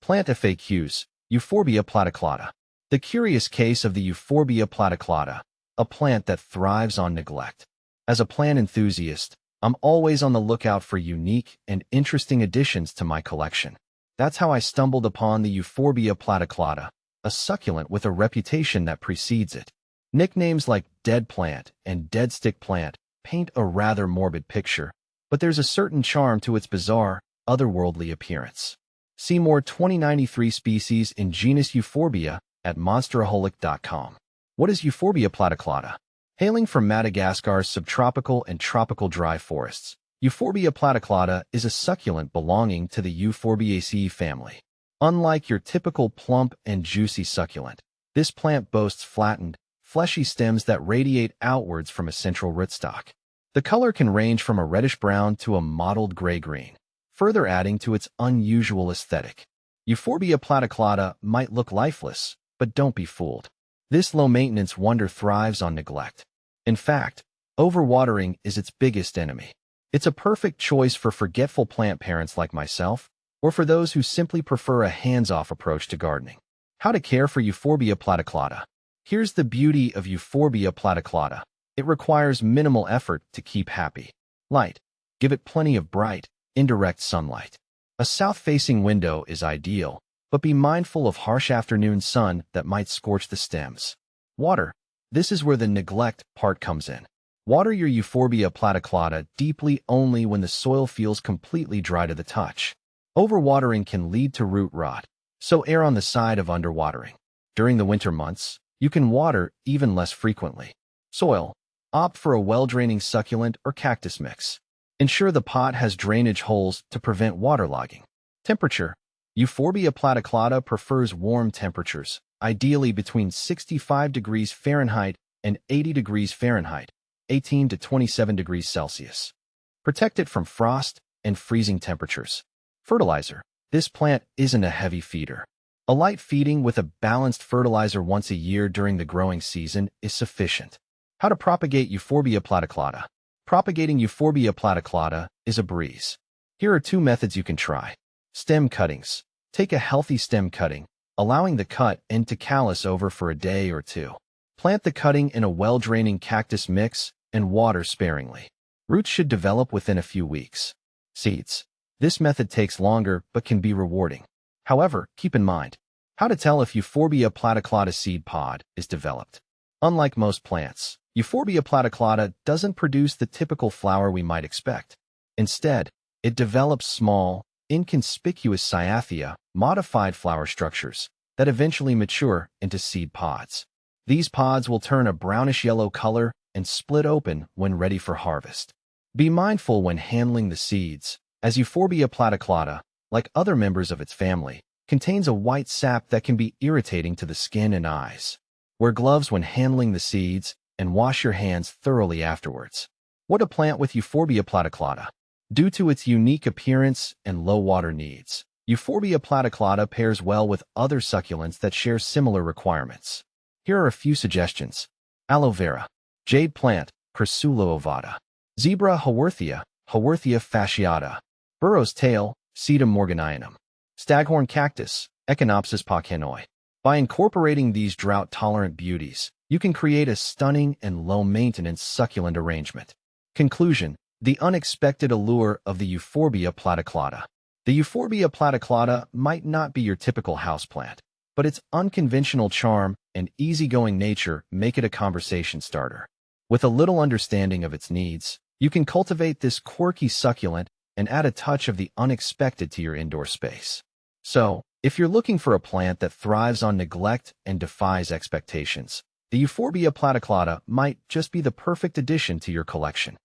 Plant FAQs, Euphorbia platyclada. The curious case of the Euphorbia platyclada, a plant that thrives on neglect. As a plant enthusiast, I'm always on the lookout for unique and interesting additions to my collection. That's how I stumbled upon the Euphorbia platyclada, a succulent with a reputation that precedes it. Nicknames like dead plant and dead stick plant paint a rather morbid picture, but there's a certain charm to its bizarre, otherworldly appearance. See more 2093 species in genus Euphorbia at monsteraholic.com. What is Euphorbia platyclada? Hailing from Madagascar's subtropical and tropical dry forests, Euphorbia platyclada is a succulent belonging to the Euphorbiaceae family. Unlike your typical plump and juicy succulent, this plant boasts flattened, fleshy stems that radiate outwards from a central rootstock. The color can range from a reddish-brown to a mottled gray-green, further adding to its unusual aesthetic. Euphorbia platyclada might look lifeless, but don't be fooled. This low-maintenance wonder thrives on neglect. In fact, overwatering is its biggest enemy. It's a perfect choice for forgetful plant parents like myself, or for those who simply prefer a hands-off approach to gardening. How to care for Euphorbia platyclada. Here's the beauty of Euphorbia platyclada. It requires minimal effort to keep happy. Light. Give it plenty of bright, indirect sunlight. A south-facing window is ideal, but be mindful of harsh afternoon sun that might scorch the stems. Water. This is where the neglect part comes in. Water your Euphorbia platyclada deeply only when the soil feels completely dry to the touch. Overwatering can lead to root rot, so err on the side of underwatering. During the winter months, you can water even less frequently. Soil. Opt for a well-draining succulent or cactus mix. Ensure the pot has drainage holes to prevent waterlogging. Temperature. Euphorbia platyclada prefers warm temperatures, ideally between 65 degrees Fahrenheit and 80 degrees Fahrenheit, 18 to 27 degrees Celsius. Protect it from frost and freezing temperatures. Fertilizer. This plant isn't a heavy feeder. A light feeding with a balanced fertilizer once a year during the growing season is sufficient. How to propagate Euphorbia platyclada. Propagating Euphorbia platyclada is a breeze. Here are two methods you can try. Stem cuttings. Take a healthy stem cutting, allowing the cut end to callus over for a day or two. Plant the cutting in a well-draining cactus mix and water sparingly. Roots should develop within a few weeks. Seeds. This method takes longer but can be rewarding. However, keep in mind, how to tell if Euphorbia platyclada seed pod is developed. Unlike most plants, Euphorbia platyclada doesn't produce the typical flower we might expect. Instead, it develops small, inconspicuous cyathea, modified flower structures, that eventually mature into seed pods. These pods will turn a brownish-yellow color and split open when ready for harvest. Be mindful when handling the seeds, as Euphorbia platyclada, like other members of its family, contains a white sap that can be irritating to the skin and eyes. Wear gloves when handling the seeds and wash your hands thoroughly afterwards. What to plant with Euphorbia platyclada? Due to its unique appearance and low water needs, Euphorbia platyclada pairs well with other succulents that share similar requirements. Here are a few suggestions. Aloe vera, jade plant, Crassula ovata, zebra haworthia, Haworthia fasciata, burro's tail, Sedum morganianum, staghorn cactus, Echinopsis pachanoi. By incorporating these drought-tolerant beauties, you can create a stunning and low-maintenance succulent arrangement. Conclusion. The unexpected allure of the Euphorbia platyclada. The Euphorbia platyclada might not be your typical houseplant, but its unconventional charm and easygoing nature make it a conversation starter. With a little understanding of its needs, you can cultivate this quirky succulent and add a touch of the unexpected to your indoor space. So, if you're looking for a plant that thrives on neglect and defies expectations, the Euphorbia platyclada might just be the perfect addition to your collection.